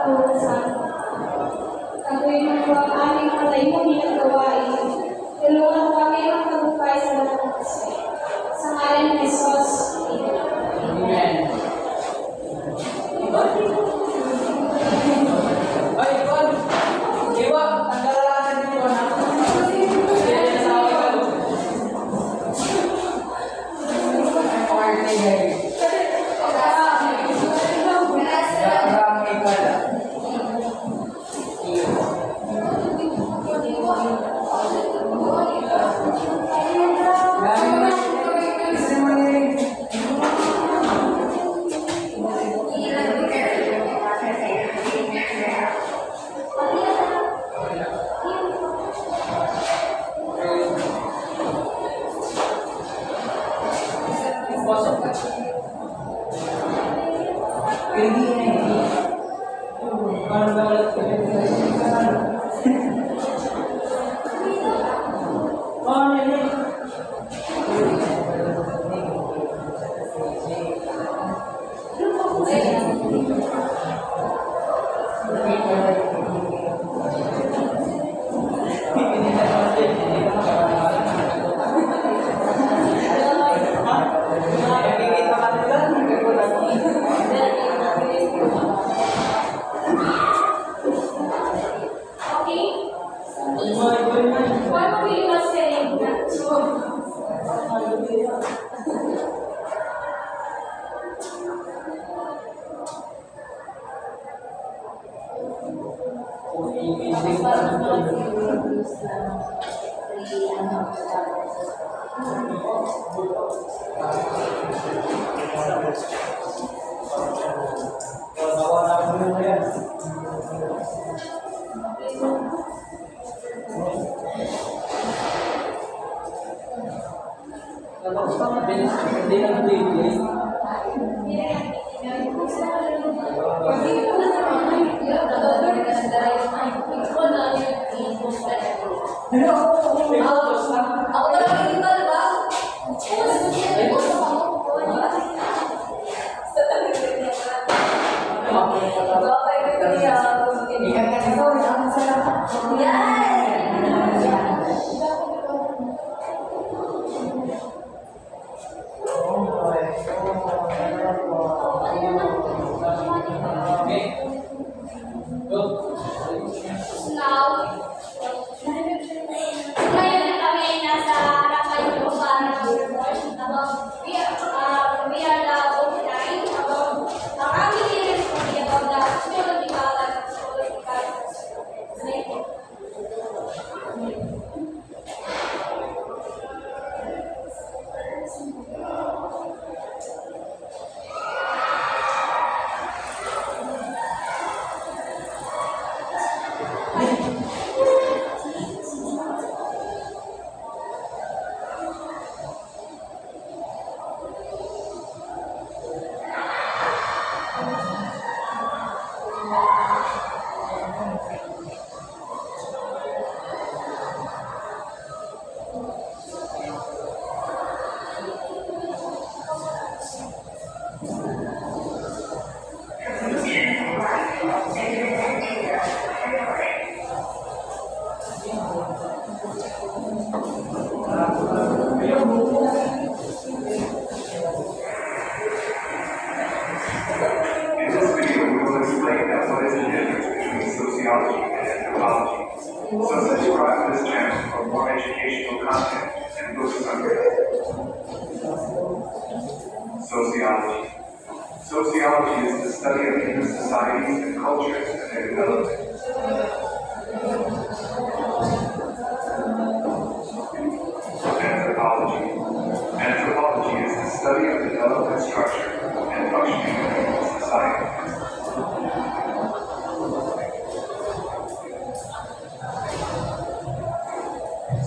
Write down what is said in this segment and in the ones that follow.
kapuusan. Kagoy ng mga aming matayunin ang gawain. Tulungan kami ang tagumpay sa lahat ng kasi. Sa ngalan ni Jesus. Amen. Ay, Juan! Iwa! Tanggalalasan niyo, Juan, ha? Kaya sa akin ka, Lord. Party, guys. Marami ka na. Sociology. Sociology is the study of human societies and cultures and their development. Anthropology. Anthropology is the study of the development, structure, and functioning of human society.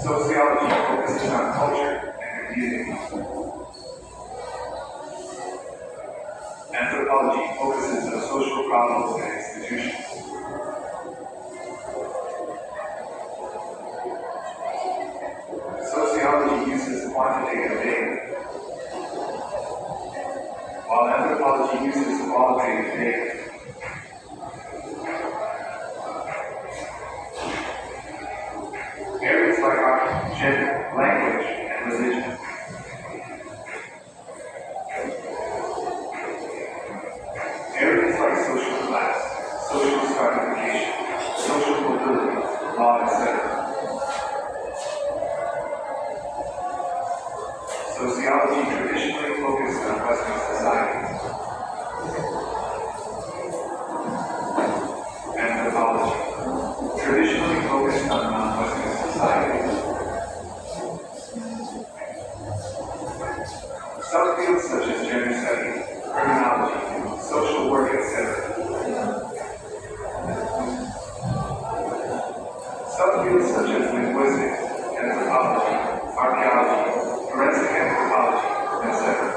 Sociology focuses on culture and community. Anthropology focuses on social problems and institutions. Sociology uses quantitative data, while anthropology uses qualitative data. social stratification, social mobility, law, etc. Sociology traditionally focused on Western societies. Anthropology, traditionally focused on non-Western societies. Subfields such as gender studies, criminology, social work, etc. Subfields such as linguistics, anthropology, archaeology, forensic anthropology, etc.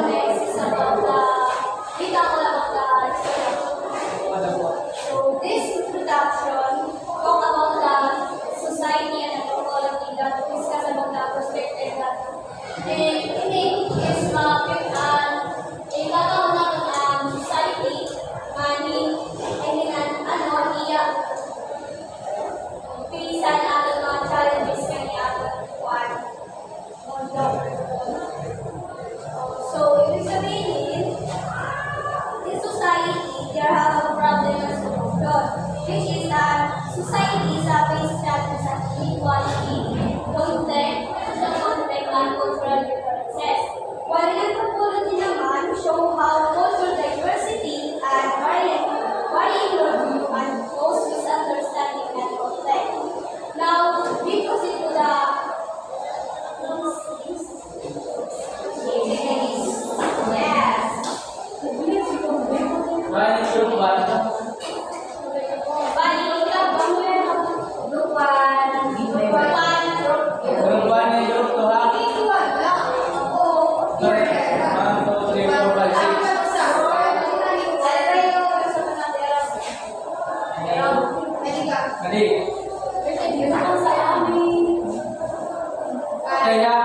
Next is about so this introduction talk about the society and anthropology that discuss about the perspective that ini is ikakaunan society ini ano iya pilisan ato mga challenges kanya kuan so ibig sabihin in society there have a problem as well, which is that society is based on equality, conflict, and cultural differences. While anthropology naman show how cultural diversity and varying worldview and cause misunderstanding and conflict. Now, we proceed to the yes. Bali, group 1. Bali, group 1. Group 1 and group 2 ha? Correct. 1, 2, 3, 4, 5, 6. Adi. Kaya.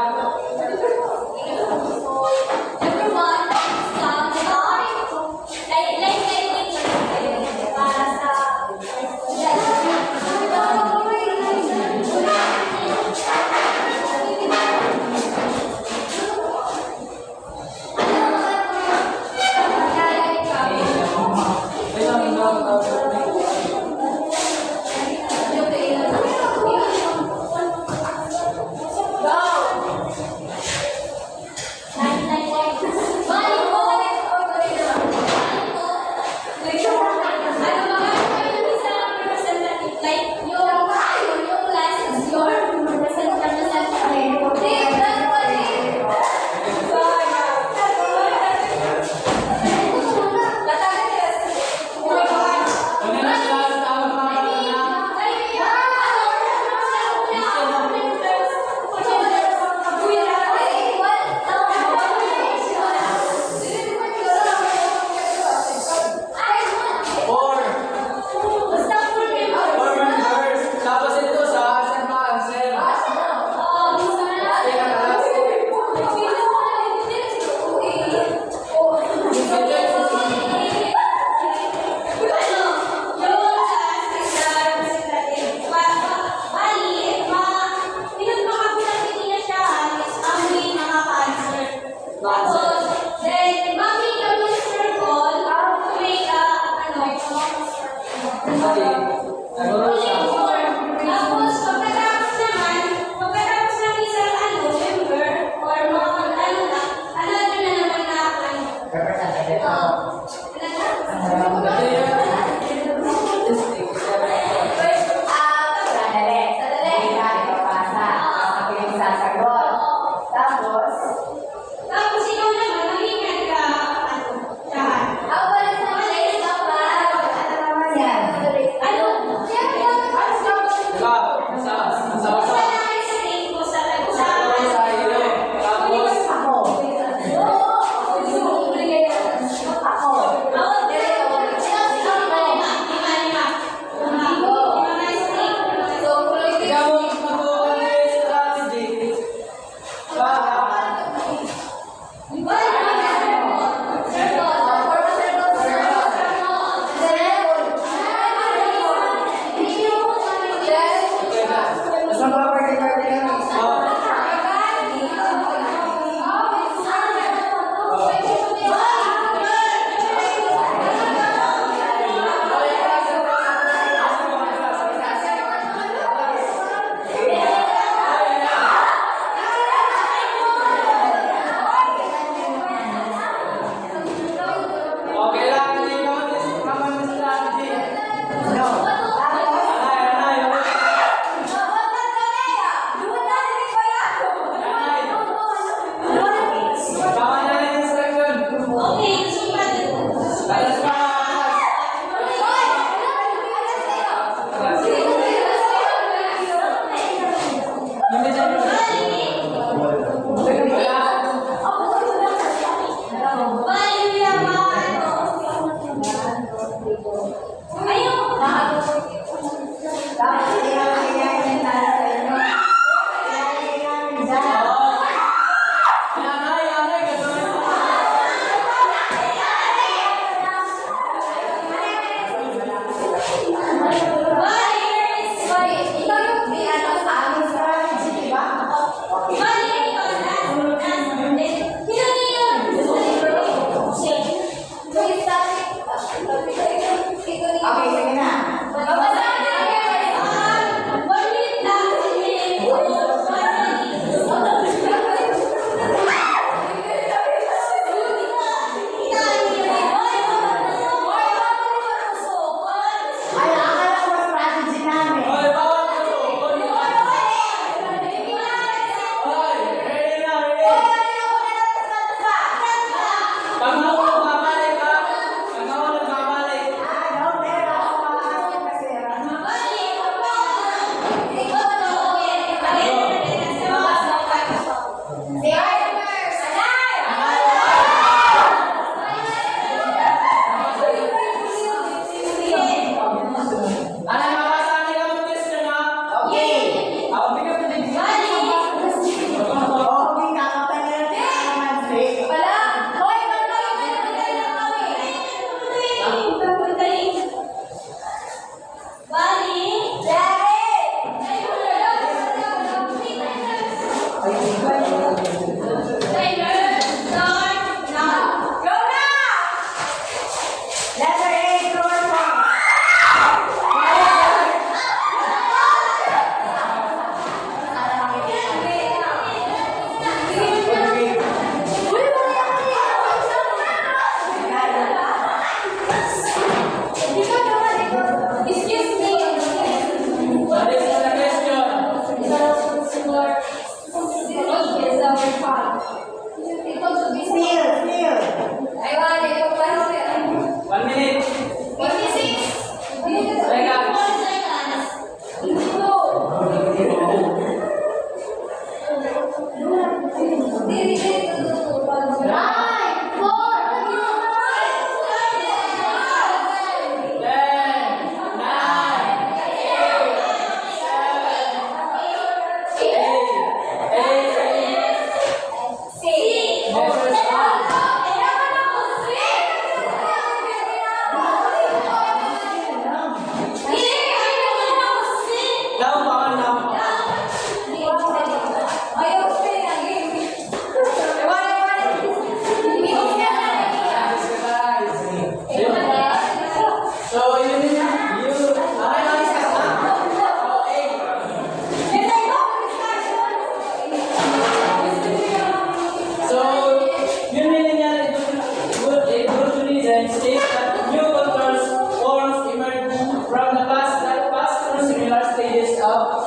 Tapos ikaw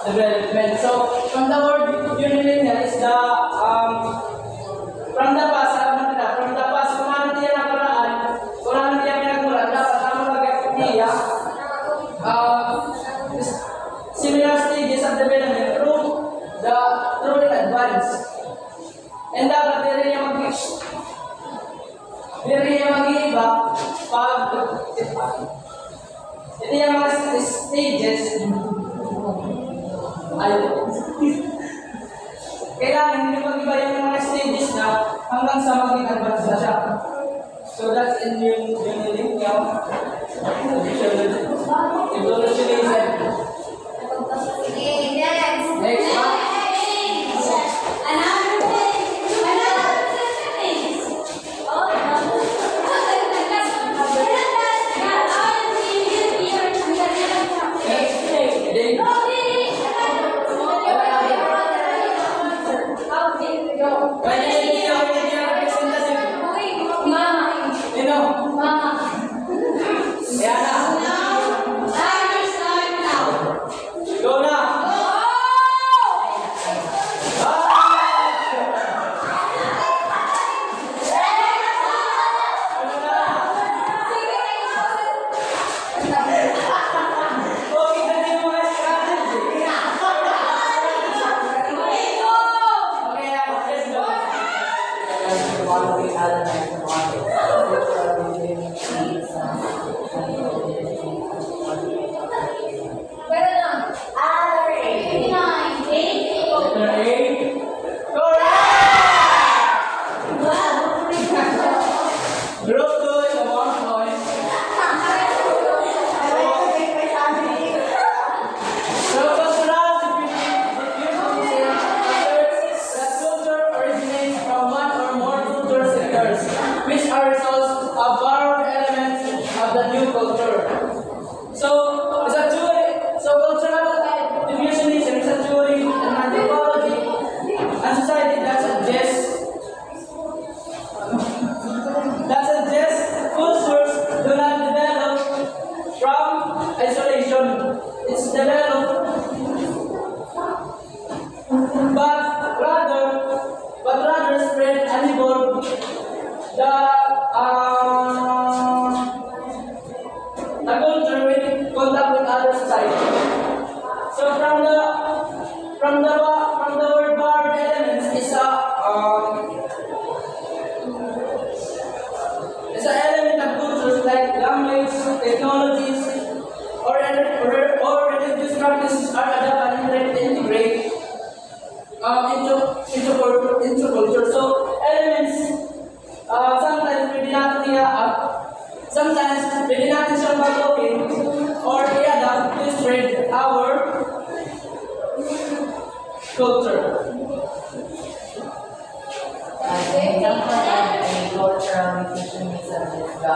Development. So, from the word unilinear is the from the past, from the past, kung ano niya nakaraan, kung ano niya pinagmulan, dapat ang mga niya similar stages of development through the advance. And dapat diri niya mag-iiba pag ito yung mga stages. Kailangan hindi mag-iba yung mga stages na hanggang sa maging advance na siya. So that's in yung link niya. Evolutionism. Next one. Which are results of borrowed elements of the new culture. So, it's a theory. So, cultural diffusionism is a theory and anthropology and society that suggests cultures do not develop from isolation. It's developed, but rather spread and evolve. The culture will contact with other society. So from the word borrowed elements is a element of cultures like language, technologies, or religious practices are adapted and integrate into culture. So elements. Sometimes pwede natin siyang baguhin or i-adapt to spread our culture. Cultural diffusionism is the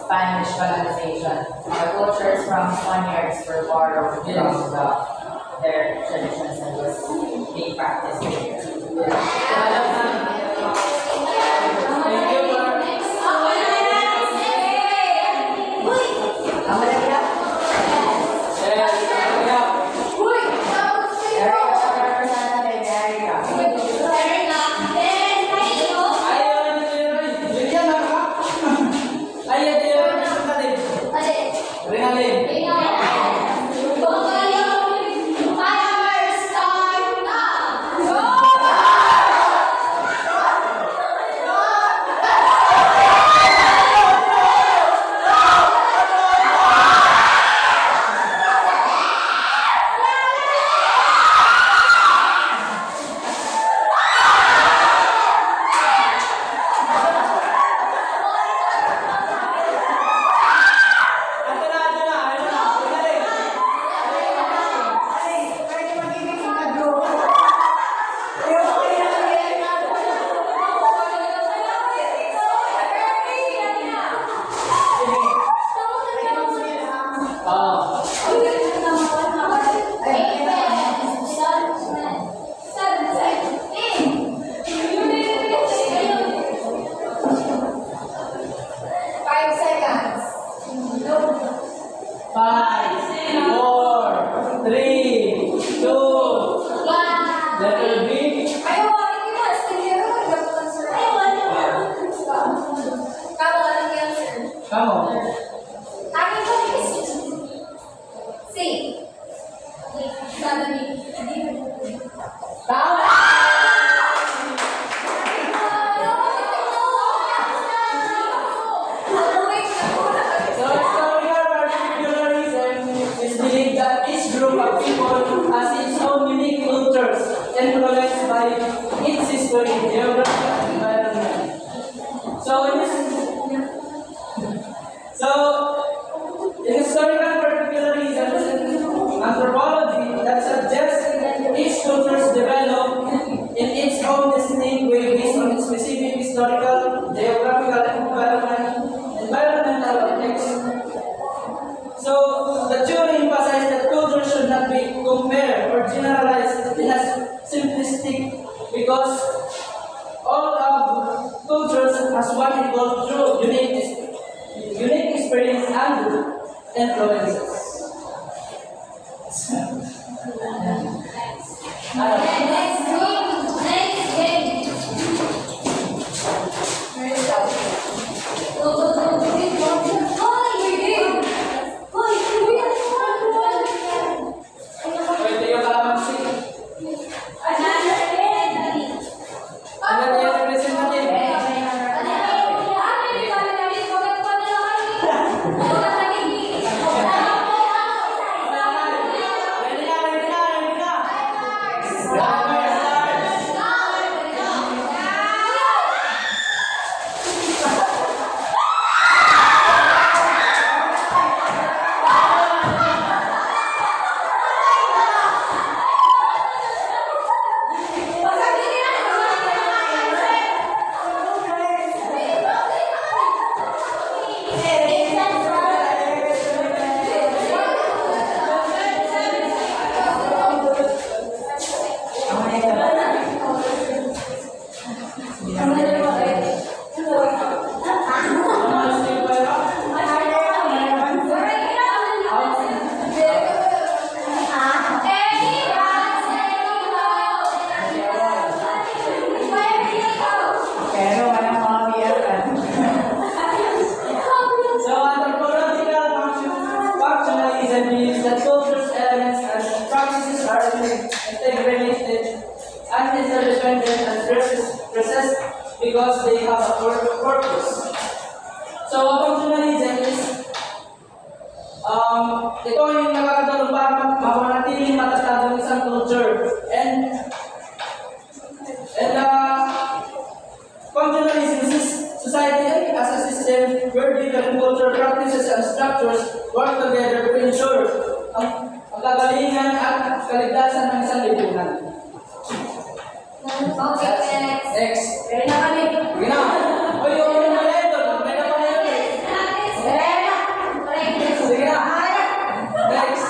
Spanish colonization. The cultures from Spaniards were borrowed from their traditions and was being practiced here. Go! geography and environment. In historical particularism and anthropology that suggests each culture developed in its own distinct way based on its specific historical, geographical, and environmental context. So, the theory emphasizes that culture should not be compared or generalized in a simplistic because all of cultures as one evolved through unique experience and influences. Next game. Pwede yung kalamansi. Ano yung representative? Ready na. Grammar starts. So anthropological functionalism means that culture's elements and practices are integrated and interdependent and processed because they have a purpose. So functionalism is ito yung nakakatulong para mapanatiling matatag ng isang culture and functionalism is society as a system where different cultural practices and structures work together to ensure ang kagalingan at kaligtasan ng isang lipunan. Next. Sige na. Uy, yung unang mali ito. May na pala yun. Sige na. Next.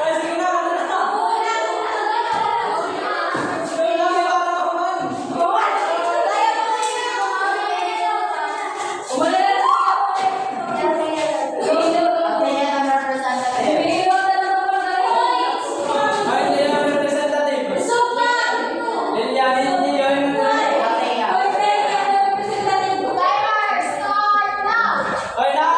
Ay, sige na. Ano na? Sige na, may para ako man. Umalis! Ay, hindi na representative. Lilian, hindi yun. Ay, na!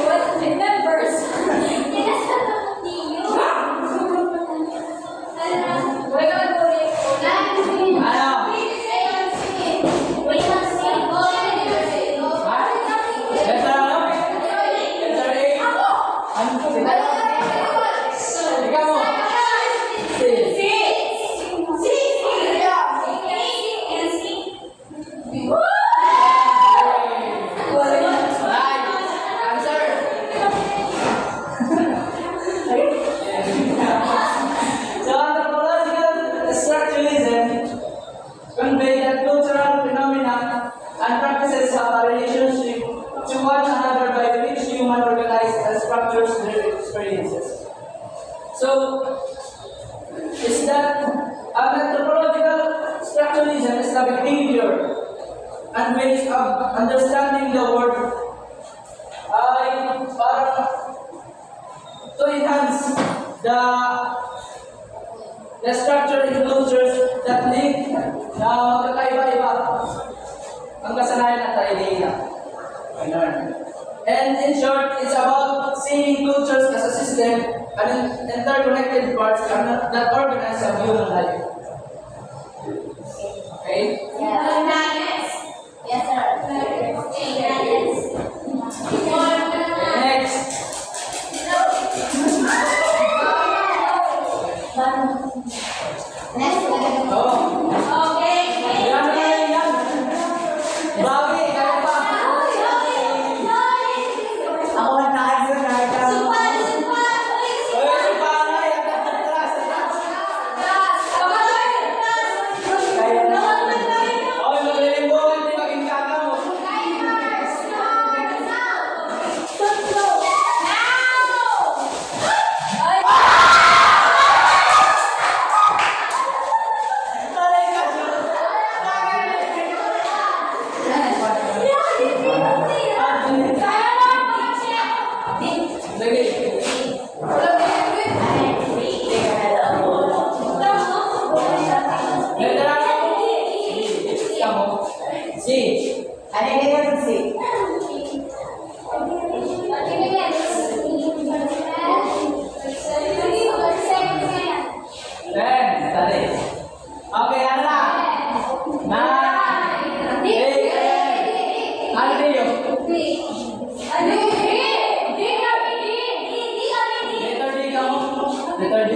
Ginawa na! Letter ano? Letter A. Ikaw mo. Right. Answer. So anthropological structuralism convey that cultural phenomena and practices have a relationship to one another by which human organize and structures their experiences. So, is that anthropological structuralism is the behavior and ways of understanding the world ay parang to enhance the structure in cultures that link na magkakaiba-iba ang kasanayan at idea. And in short, it's about seeing cultures as a system and interconnected parts that organize a human life. Okay? Yes. Yes, sir. Next. Oh. Okay. Yan na yan. Bawi, kaya pa. Ako ang nakakita. Oy, si Panay, at atras. Oy, maglilimbukan, di maging kaka mo. Panay ka, Diyos. Sige. Letra ka mo. Kamu. Si. Ano yung ganyan si? Ten. Tadi. Okay, ano na? Nine. Eight. Ano kayo? Letter D ka mo. Letter D.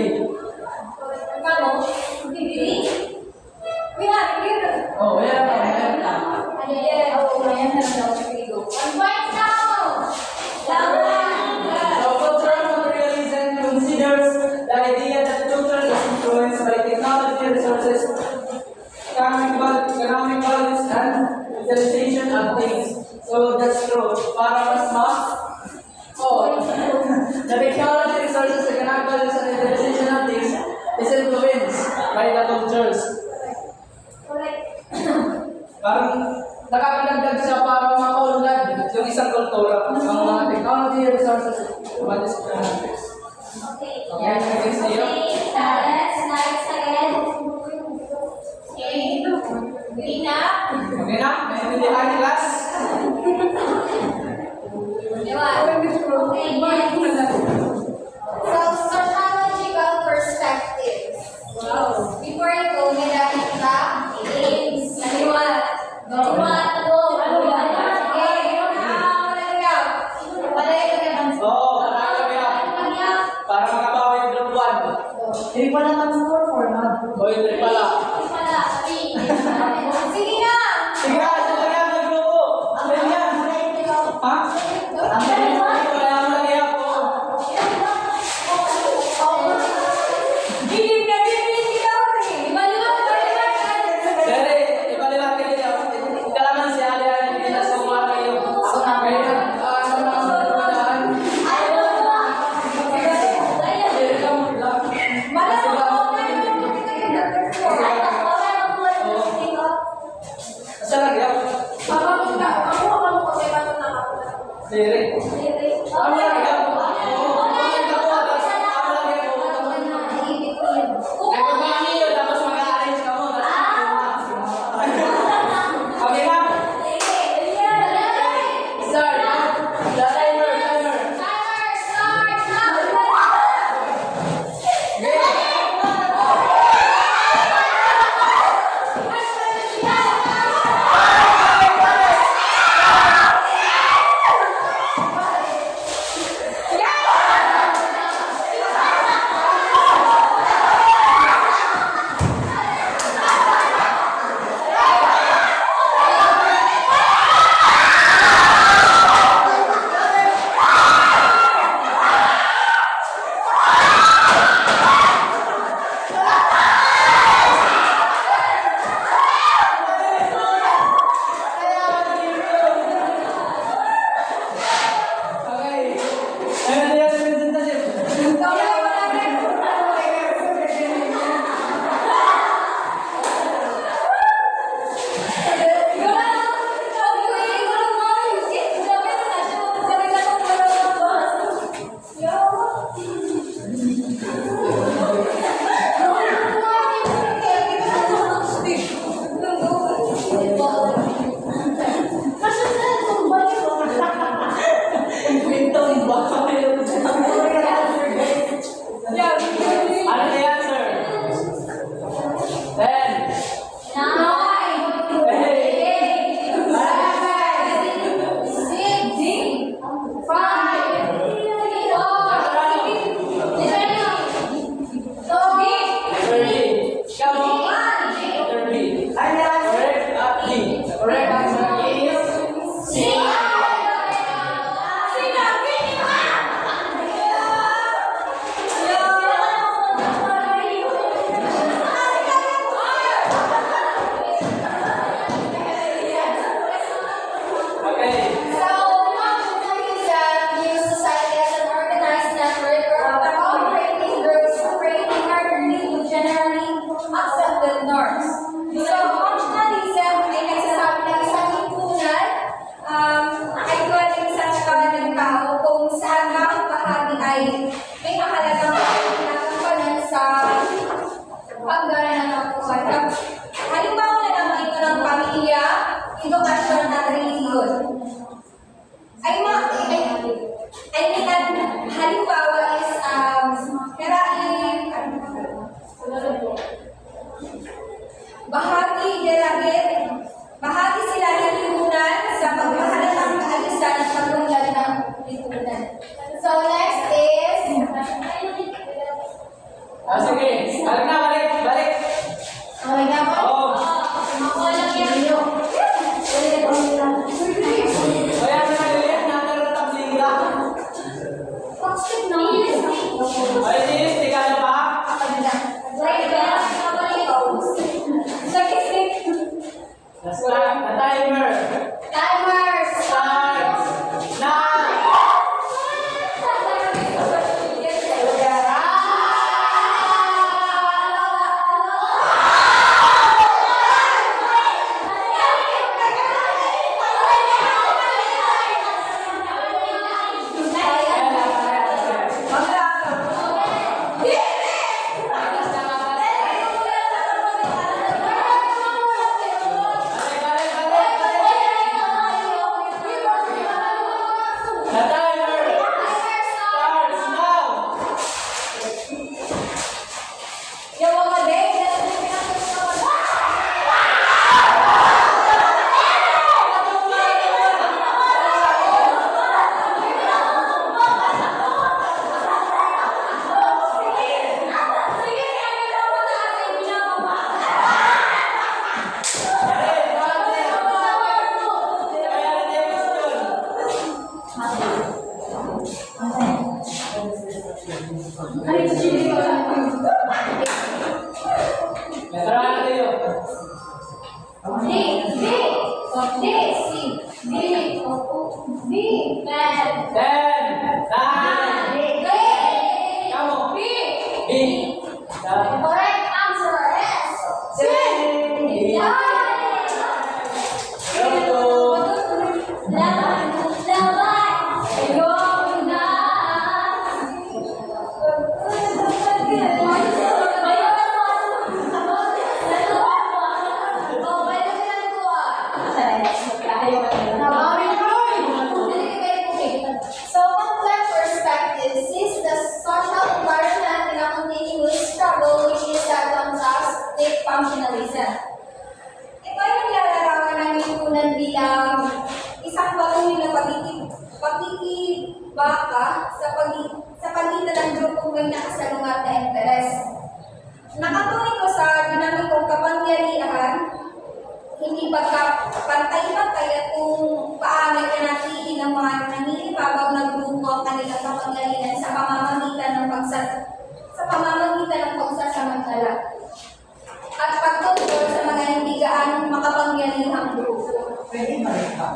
Oh, meron ka. Meron ka. So, cultural materialism considers the idea that culture is influenced by technology, resources, economic values, and utilization of things. So, that's true. Para mas oh, the technology, resources, economic values, and utilization of things is influenced by the cultures. Parang nakakadagdag siya para makaunlad yung isang kultura, ang mga technology, resources, values, and economics. Yan, next to you. Okay na? May pilihan ni class? So, sociological perspectives. Before you go, may dapat ka? Aims. Oo, para makabawi yung group 1. Hindi pa naman 4 na. O, hindi pala. Sige na! Sige na, sige na, mag-grupo. Ano yan? Ha? Ang galing mo. Kaya mo lang yan po. Sere, ibaliwag ka nila. Kalaman si Ali ay hindi na sumuha kayo. Ako na kayo. Ano na ang pagpalaan? Sa lagyan. Ah, sige. Balik na, balik. Balik. Okay na po. Oo. Makulang yan. Kaya na nalilit, nakaratang sila. Toxic na. Ay, sis, di ka na pa? Let's start the timer. Starts now. The timer starts now. Letra A tayo. Ten, nine, kamu. B. Correct answer is So, one black perspective sees the social environment in a continuous struggle which is termed as state functionalism. Ito ay naglalarawan ng lipunan bilang isang patuloy na pakikibaka sa pagitan ng grupong may nakasalungat na interes. Nakatuloy ko sa dinamikong kapangyarihan, hindi pagkapantay-pantay at kung paano ipanatili ng mga nangingibabaw na grupo ang kanilang kapangyarihan sa pamamagitan ng pagsasamantala at pagtutol sa mga hindi gaanong makapangyarihang grupo. Pwede balik pa.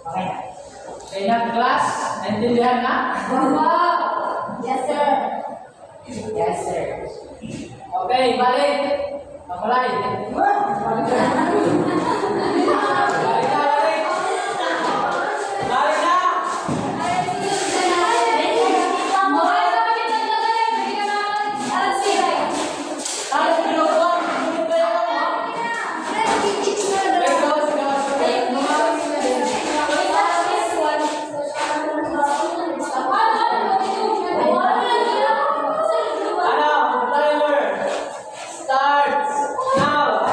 Okay na. Okay na, class. Naintindihan na? Yes, sir. Yes, sir. Okay, balik. Makulay. Balik na, balik. Balik na. Ano, pinukuha? Ano, timer starts now.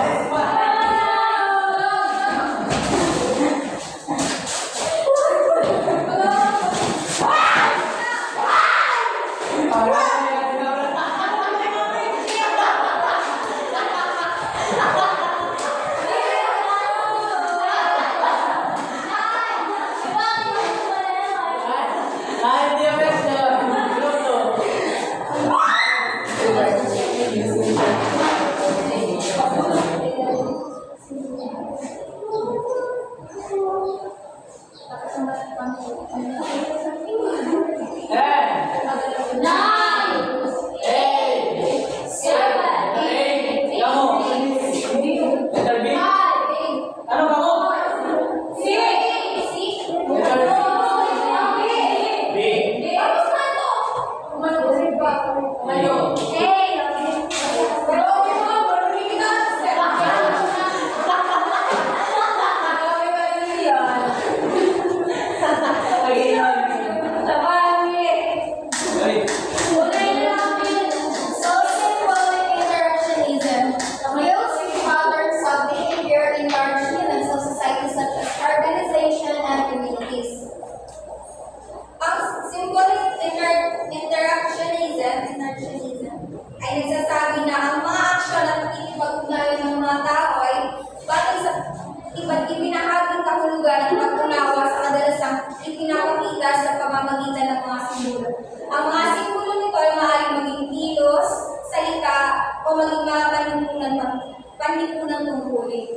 panlipunan tungkulin.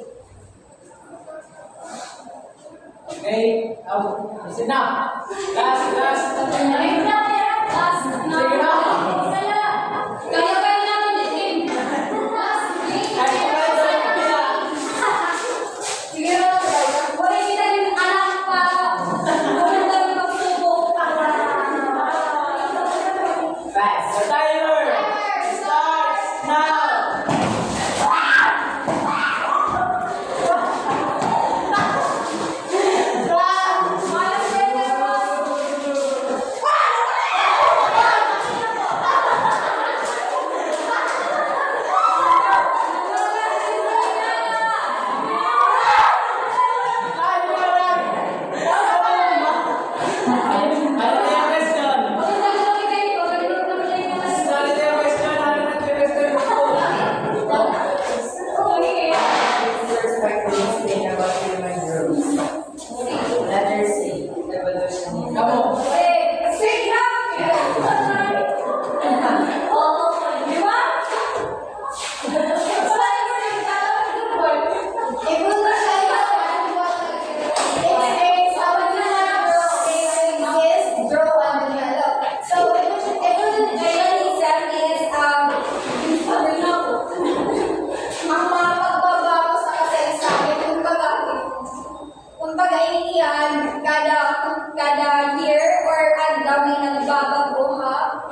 Okay, listen na. Last. Sige na. The timer starts now. Letter C. Evolution. Come on. Kada year or agda may nagbabago ha.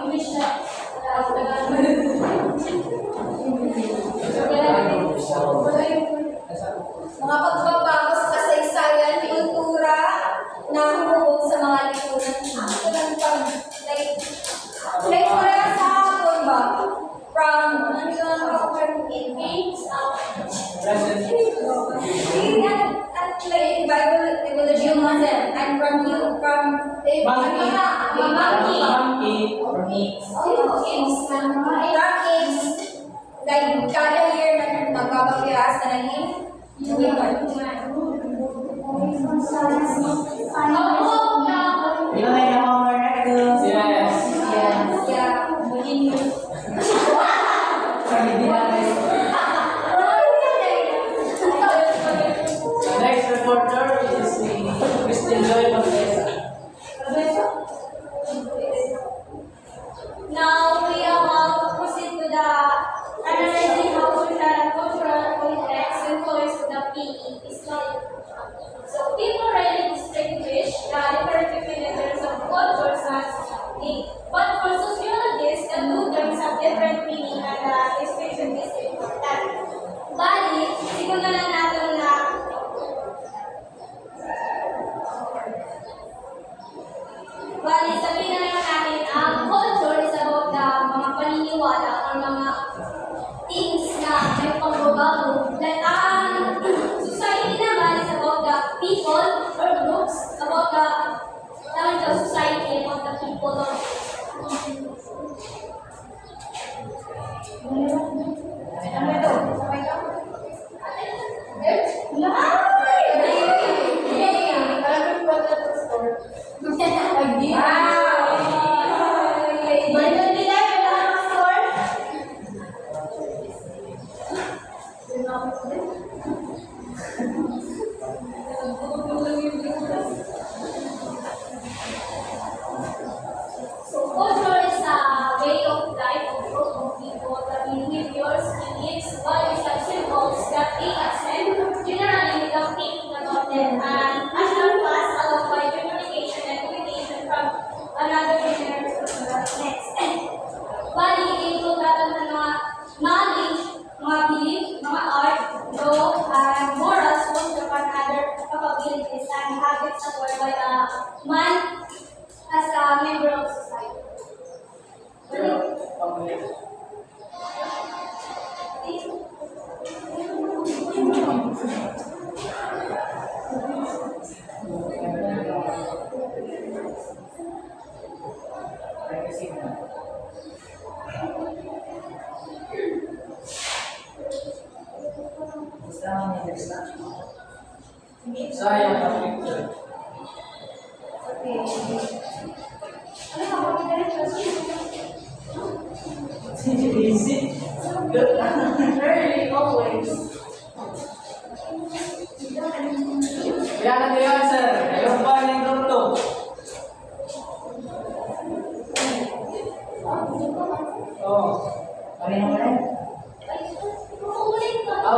Mga pagbabago sa kasaysayan, kultura na humuhog sa mga lipunan. Like wala sa hapon ba? From like Bible evolution and from like kada year nagbabagyas na naging Next reporter is Christian Joy Montesa. Now we are about to proceed to the analyzing how social and cultural context influence the PE history. So people rarely distinguish the different letters of cultures and society. But for sociologists, the two terms have different meaning and the distinction is important. Bali, siguro na lang natin na sabihin na naman natin, ang culture is about the mga paniniwala or mga things na may pagbabago. Like, ang society naman is about the people or groups, about the society, about the people or culture is a way of life of group of people, the behaviors, beliefs, values, and symbols that they accept, generally without thinking about them, and as long as allowed by communication and communication from another generation to the next. Bali, ito natin ng mga knowledge, mga belief, mga art, law, and morals, social and other capabilities and habits acquired by a man as a member of society. Saya picture. Okay. Ano ka? Easy. Good. Early, always. Kaya na kayo, sir. Ayaw ba ng group 2? Oo. Kanina mo rin?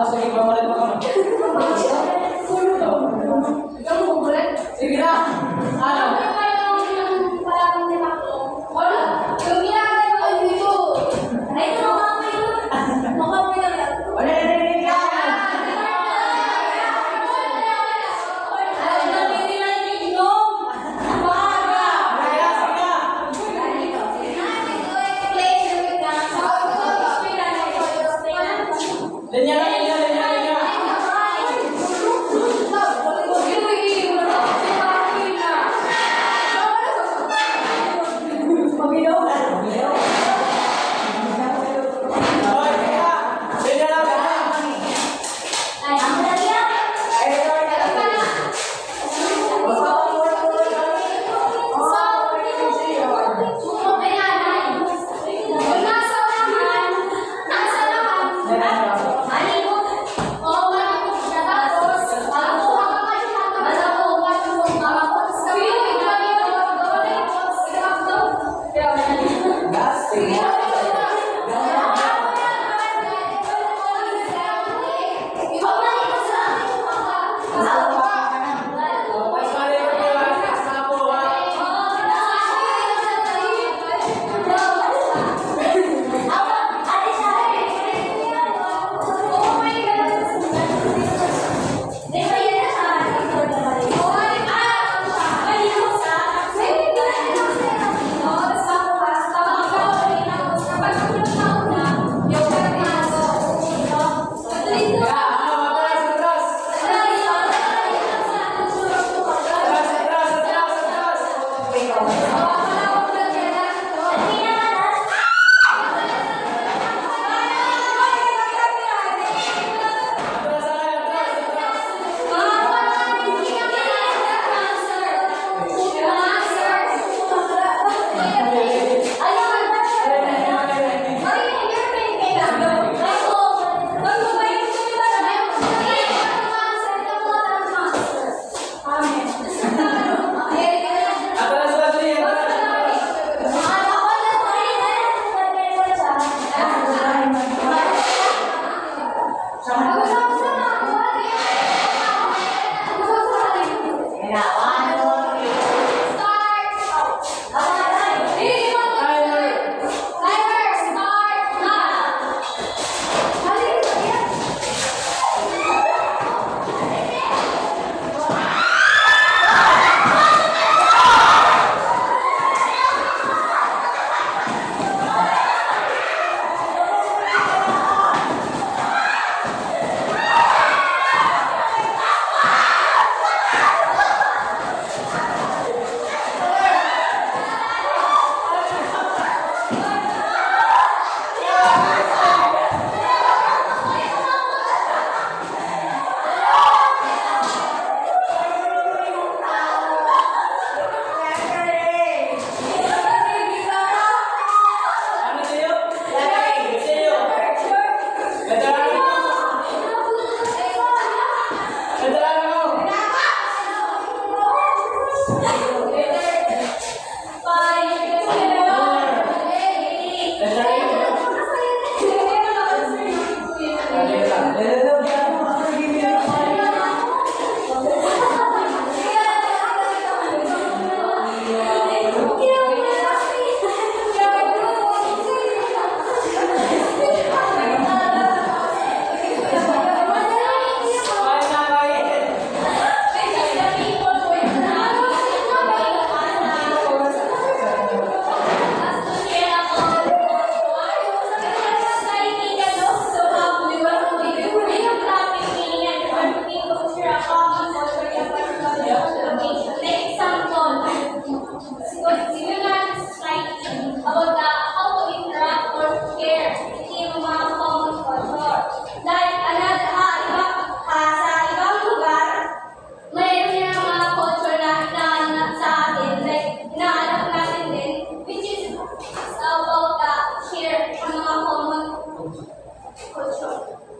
Sige, pamalit pa kami. Ikaw mo bulat? Sige na. Ano? Parang di maklo. Wala. Yung ginagawa ko dito. Ay, ito makapoy yun. Makapoy lang yan. Wala na rin yan. Linya na, linya, linya, linya. Hoy, linya. Linya na, linya.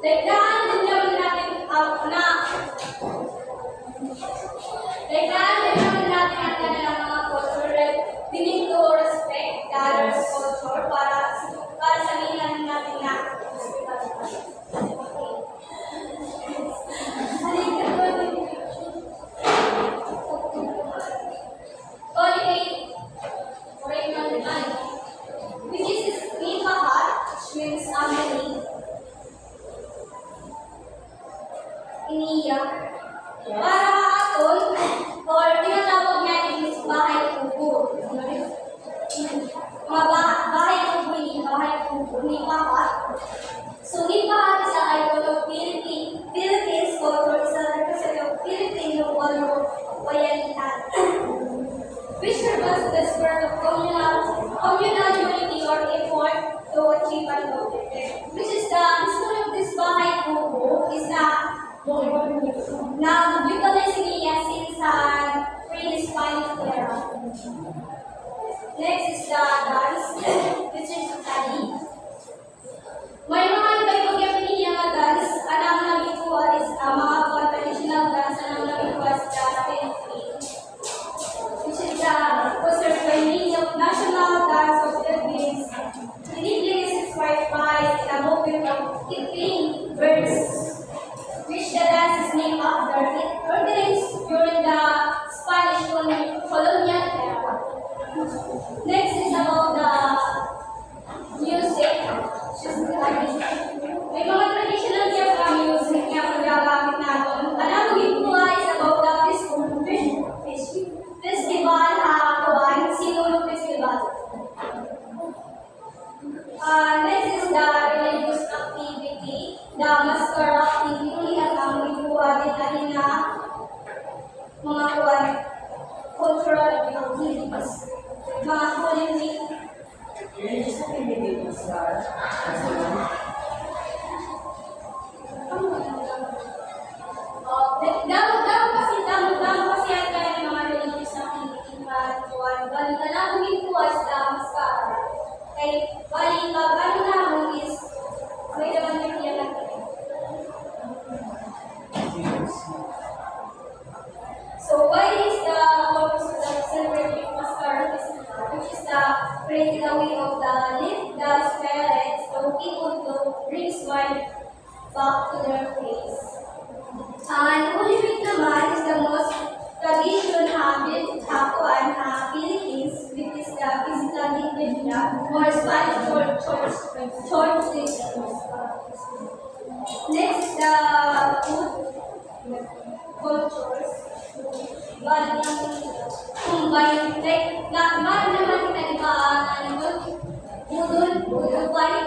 Tagdaan din naman natin ang kanilang mga culture. We need to respect the other's culture para sabihin natin na which is Nipahat, which means Amini. Iniya. Para aton, or tinatawag natin is bahay kubo. Mga bahay kubo ni Nipahat. So, Nipahat is an icon of Philippines culture, is a representative of Filipino bayanihan, which represents the spirit of communal unity or effort to achieve an objective. Which is the history of this bahay kubo is na utilizing niya since pre-Hispanic era. Next is the dance, which is tali. May mga iba-ibang gamin niya nga dance, anang nagikuha is mga traditional dance, anang nagikuha is the Philippine, which is the considered by many of national dance of the Philippines. Philippine is inspired by the movement of keeping birds, which the dance is named after. It originates during the Spanish colonial era. Next is about the music. May mga traditional music na magagamit natin. Alam mo ito is about the festival, Sinulog Festival. Next is the religious activity, the mascara activity, at ang ikuha din na mga cultural activities. Mga culinary. Religious activities are Damo kasi ang kaya mga religious activity na balik na lang ikuha sa mascara. Kaya balik na is may naman yung iyan. So why is the purpose of the celebrating mascara festival, which is the breaking away of the the spirits, so people to bring smile back to their face. And Holy Week naman is the most tradition habit Philippines, which is the physical liturgy or Spanish church systems. Next, the food cultures. Bali naman kita di ba budol bali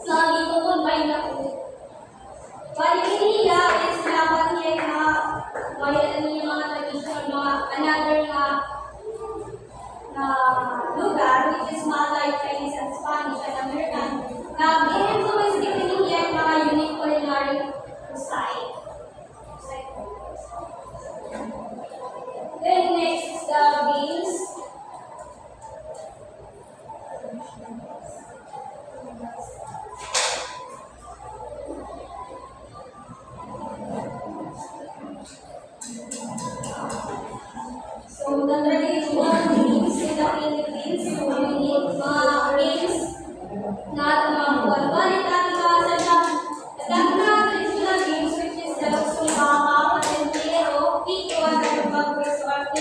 lagi ko combine na food. Bali niya is laban niya na bayan niya mga traditional mga another na lugar which is Malay, Chinese and Spanish and American. Nag-influence din niya mga unique culinary cuisine. Then next is the games. So the traditional games in the Philippines, so we need mga games na mga balik at traditional games which is the Sumaka, Patentero, Pico, and the Bagbers or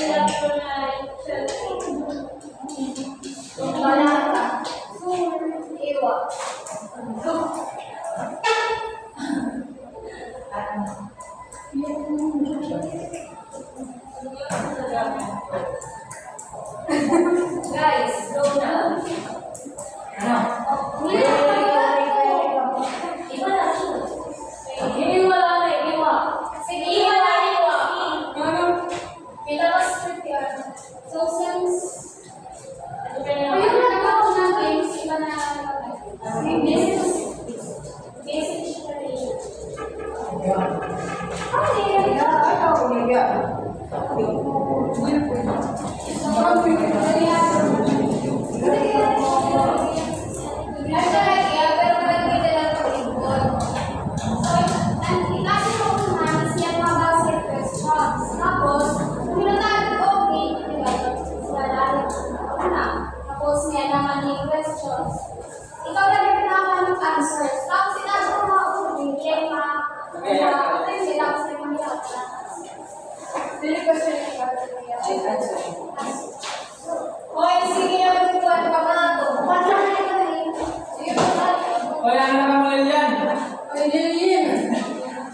guys, go now. So since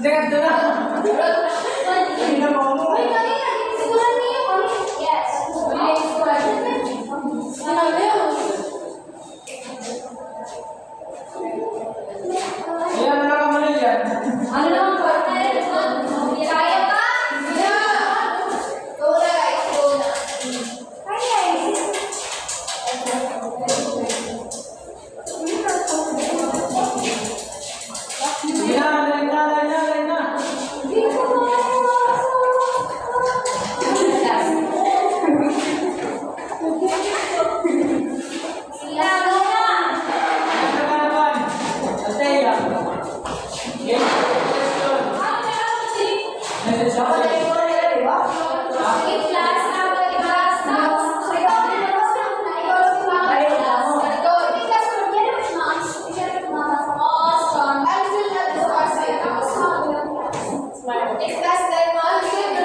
Jangan dengar. Ini nama kamu. Yes. Iya, mana kamu lihat? Ano naman po? Kaya pa? Tula guys, tula. Kaya eh. Iya, lain na. Sila muna. Kawan-kawan, stay ya. Okay, question. Message siapa?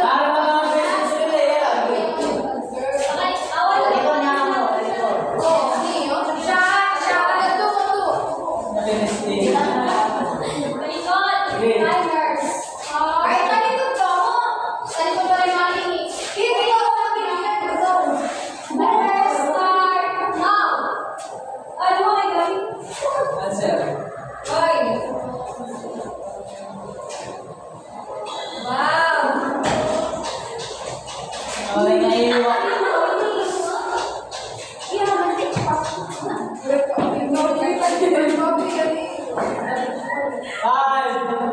Para mga message sila ya. Malinis din. Answer. Okay, naiiwan. 5,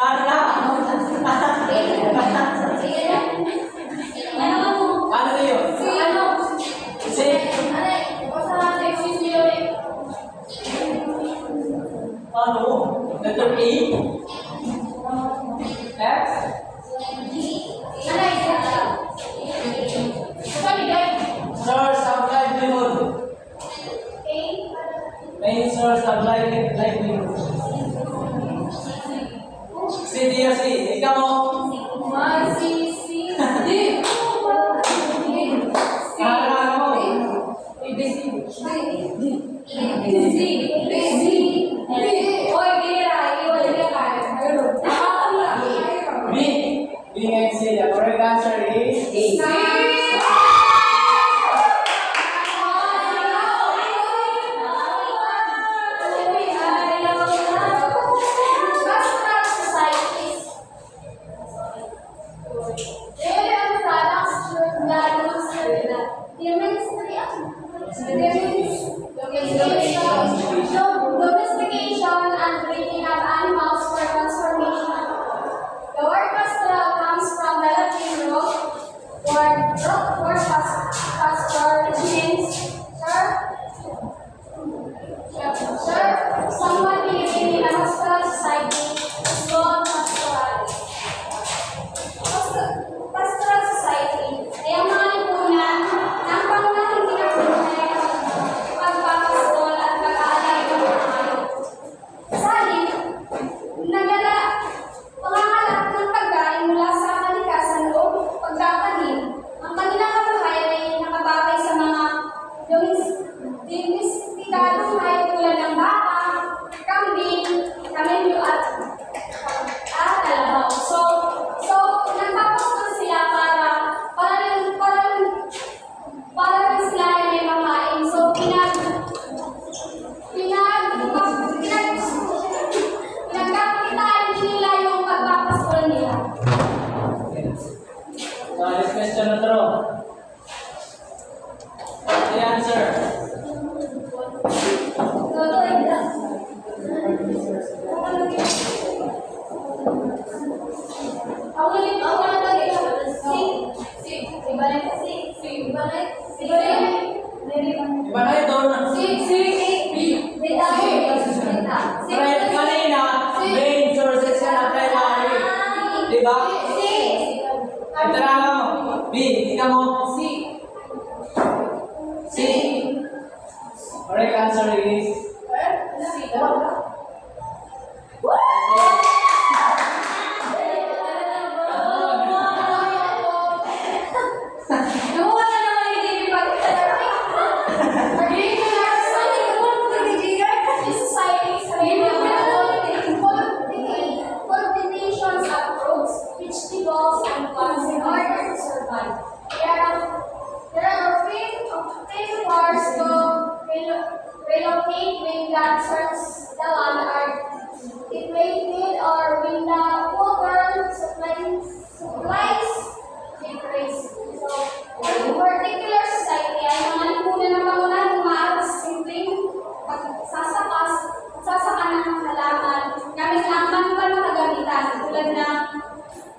Ano? Letter A. X. Source of livelihood. Main source of livelihood. C, D, or C? Ikaw mo. B. B and C. The correct answer is Domestication and breeding of animals for transformation. The word pastoral comes from the Latin root word pastor, which means someone living in a pastoral society is called pastoral. Pastoral society ay ang mga lipunan ng pangunahing ginagawa pagpapastol at pag-aalay ng mga hayop. Sa halip, pangangalap ng pagkain mula sa kalikasan o pagtatanim, ang kanilang kabuhayan ay nakabagay sa mga domestikadong hayop tulad ng baka, kambing, kamelyo at kalabaw. So nagpapastol sila para rin sila ay may mamain. So pinagkakitaan din nila yung pagpapastol nila. This question na throw. The answer. Iba na ito. Kanina, main sources yan ang primary. Diba? Ito na ako. B. Ikaw mo. C. Correct answer is Combinations of fruits, vegetables, and plants in order to survive. There are frameworks to relocate when God turns the land or it may need or when the water supplies decrease. So, in particular society ay mga lipunan ng pangunan umaarap sa simpleng pagsasaka ng halaman gamit ang manual na kagamitan tulad ng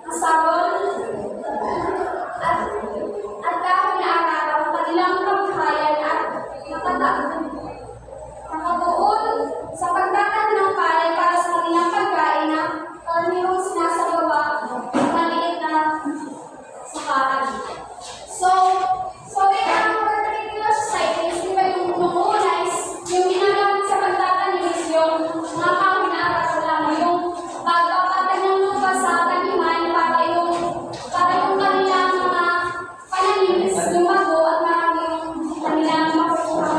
asabon at dahon na araw ang kanilang kabuhayan at nakatuon sa pagtatanim ng palay para sa kanilang pagkain na karaniwang sinasagawa ng maliit na sakaran. So in our particular societies, di ba yung una is yung ginagamit sa pagtatanim is yung mga kahoy na aras lamang yung pagpapatag ng lupa sa taniman para yung kanilang mga pananim is lumago at marami yung kanilang makukuha.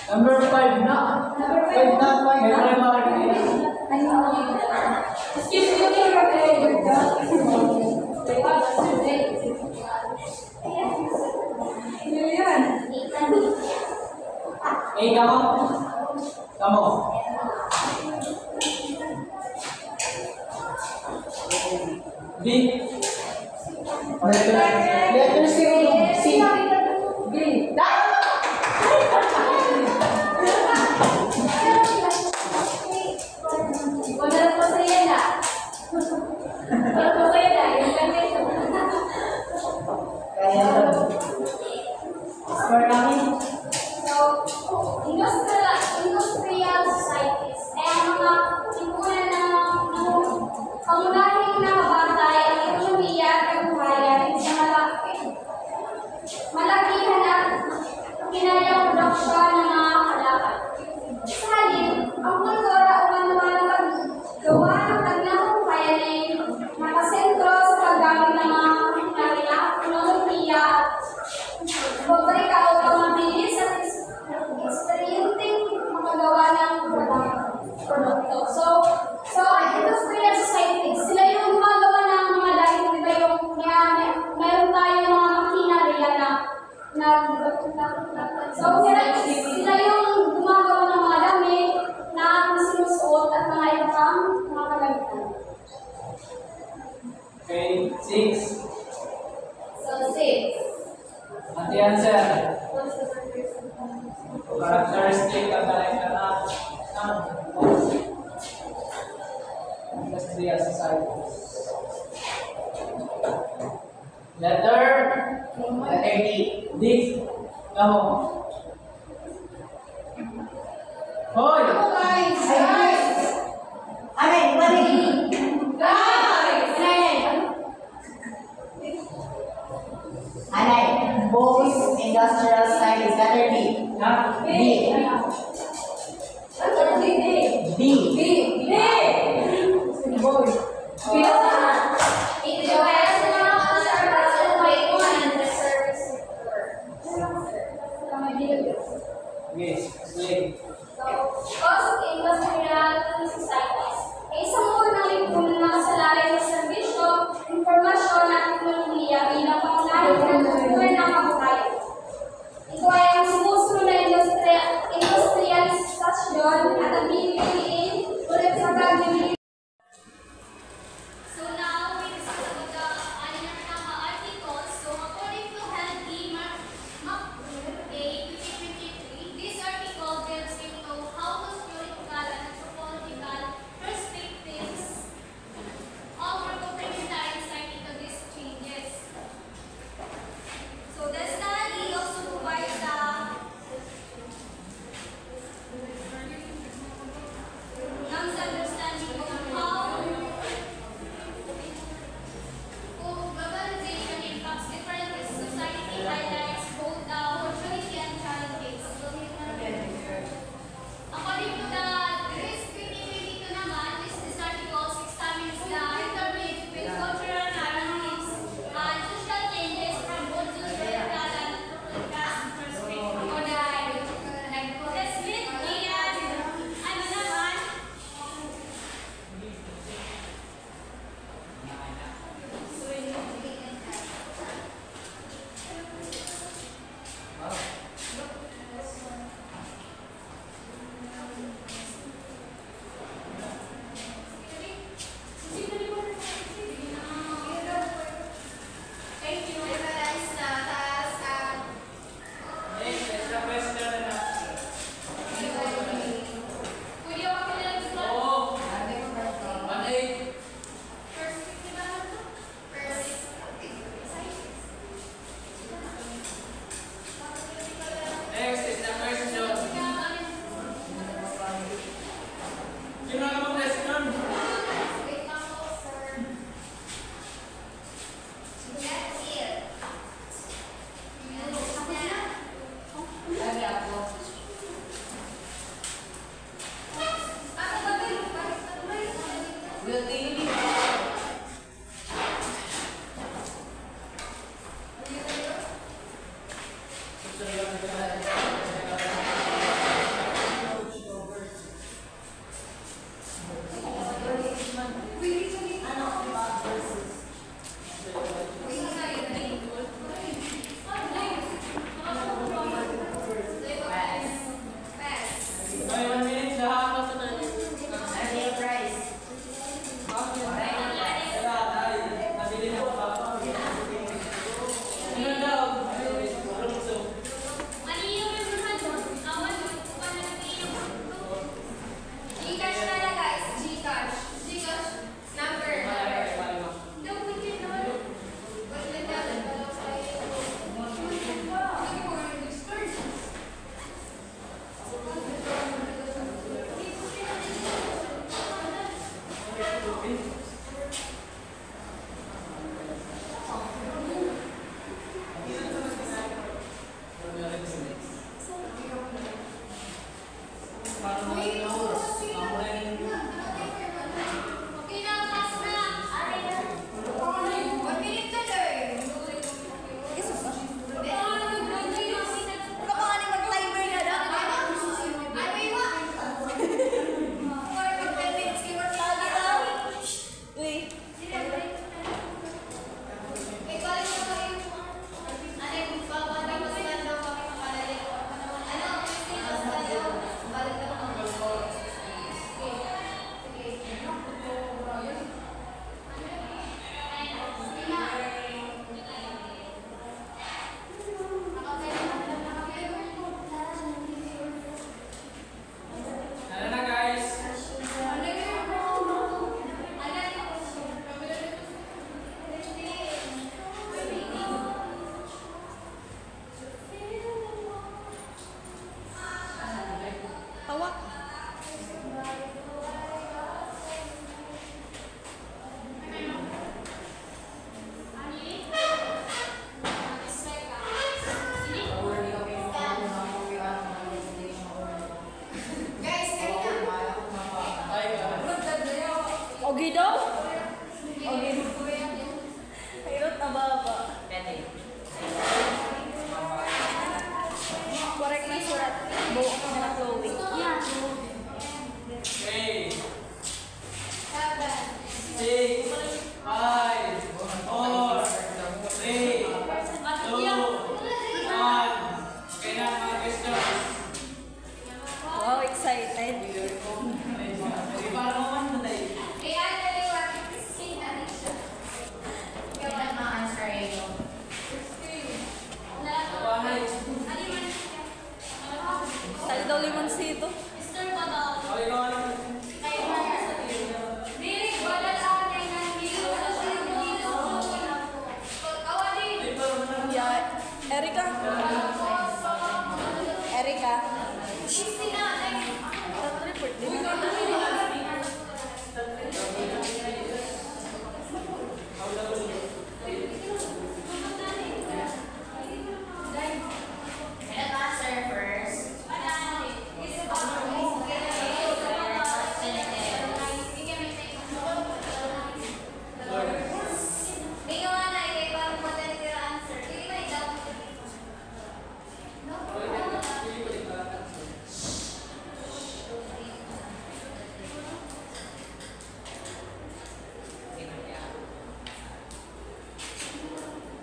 number 5 na. May primary. Excuse me, Kamu. B. Letter C. C. B. the answer. What's the characteristic? Characteristic of the industrial society. Letter D. D. Kamu. Hoy! Most industrial societies, letter D. Ha? D. D. It depends on how service and the service Yes. Explain. Most industrial societies ay isang unang lipunan ng kasalanan ng serbisyo, informasyon at teknolohiya bilang pangunahing faktor ng kabuhayan. Ito ay ang sumusunod na industriya Erica? Erica? Let's answer first.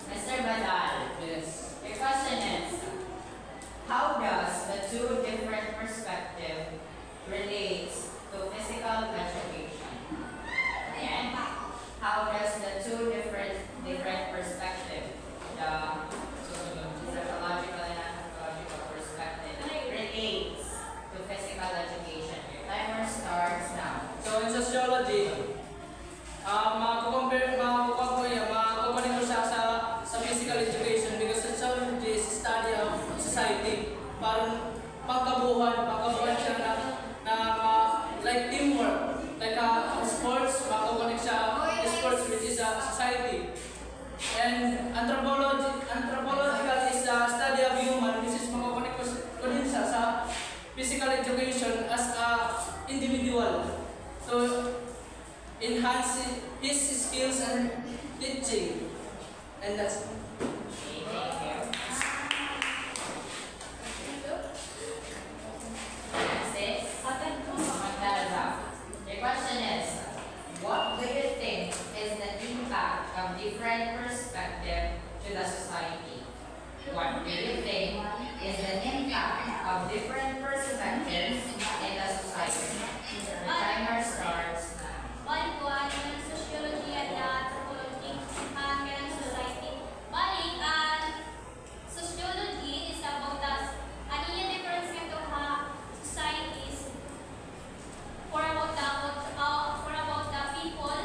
Mr. Badal, Yes. your question is, how does the two different perspective relates to physical education? And how does the two different perspective, the psychological and anthropological perspective, relates to physical education? Your timer starts now. So in sociology, makukumpare ko siya sa physical education because sociology is study of society. Parang pagkabuhan siya like teamwork. Like sports, makukunik siya sports which is a society. And anthropological is the study of human. This is makukunik ko din siya sa physical education as a individual. So enhance his skills and teaching. And that's Okay, thank you. Next is Magdalena. Your question is, what do you think is the impact of different perspective to the society? What do you think is the impact of different perspectives in the society? The timer starts now. Balik po ang sociology at anthropology ng society. Balik, sociology is about ano yung difference nito societies for about the people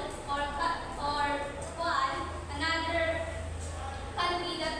or another country that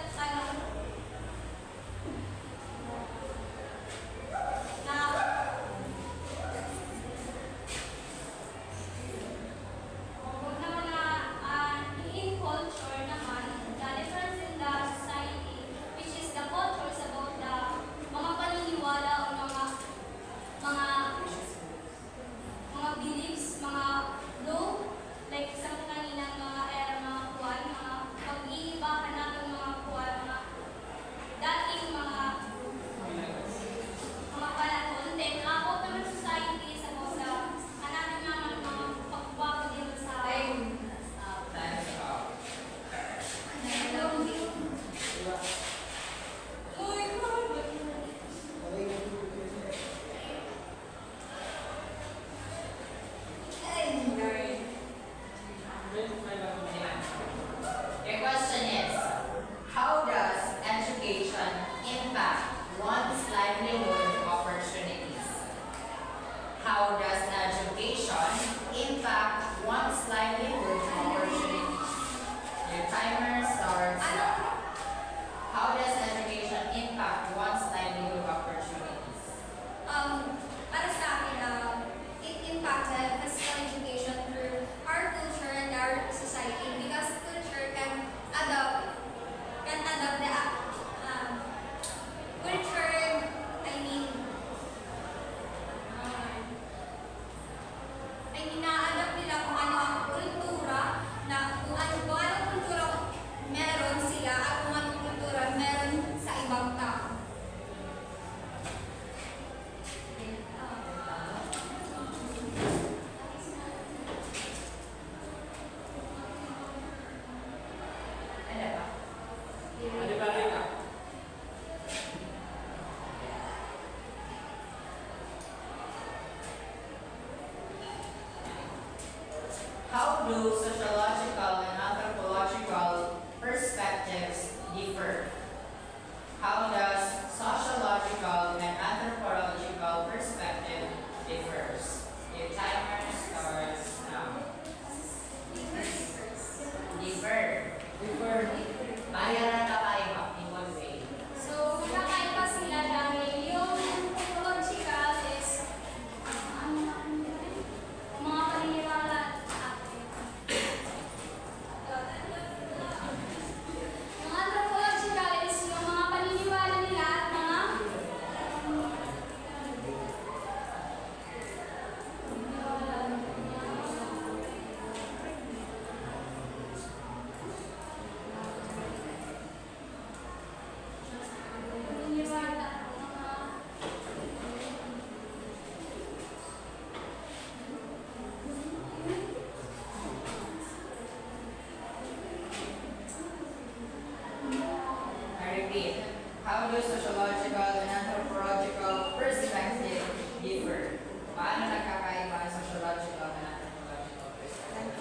How do sociological and anthropological perspective differ? Paano nagkakaiba ang sociological and anthropological perspective?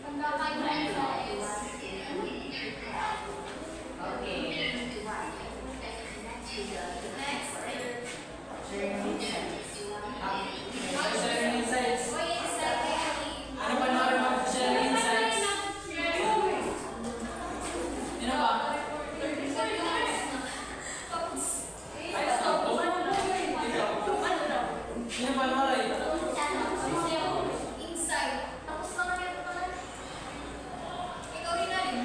Pagkakaiba nila is Okay. next Sharing insights. Sharing insights. Why is that actually Ano ba naman mga sharing insights? Ano ba? Ay, stop. Ano ba naman? Inside. Tapos na lang ito pala. Ikaw rin na rin.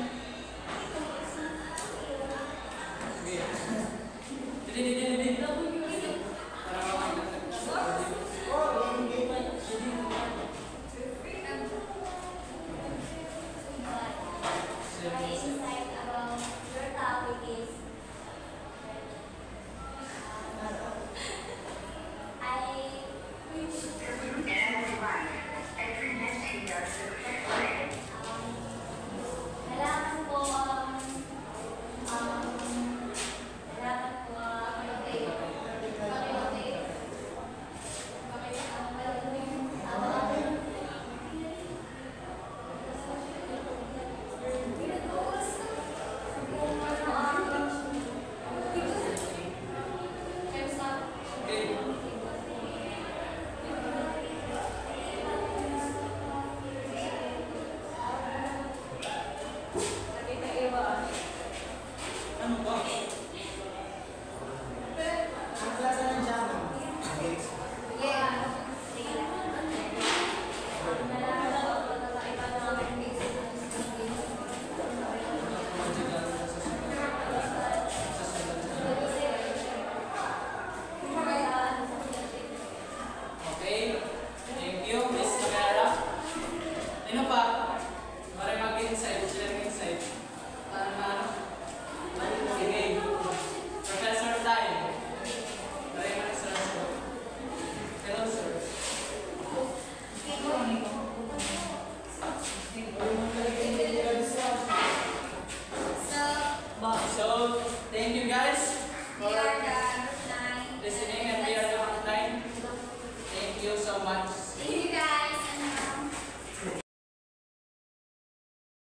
Dili. My insight about your topic is kailangan ko Ano ba?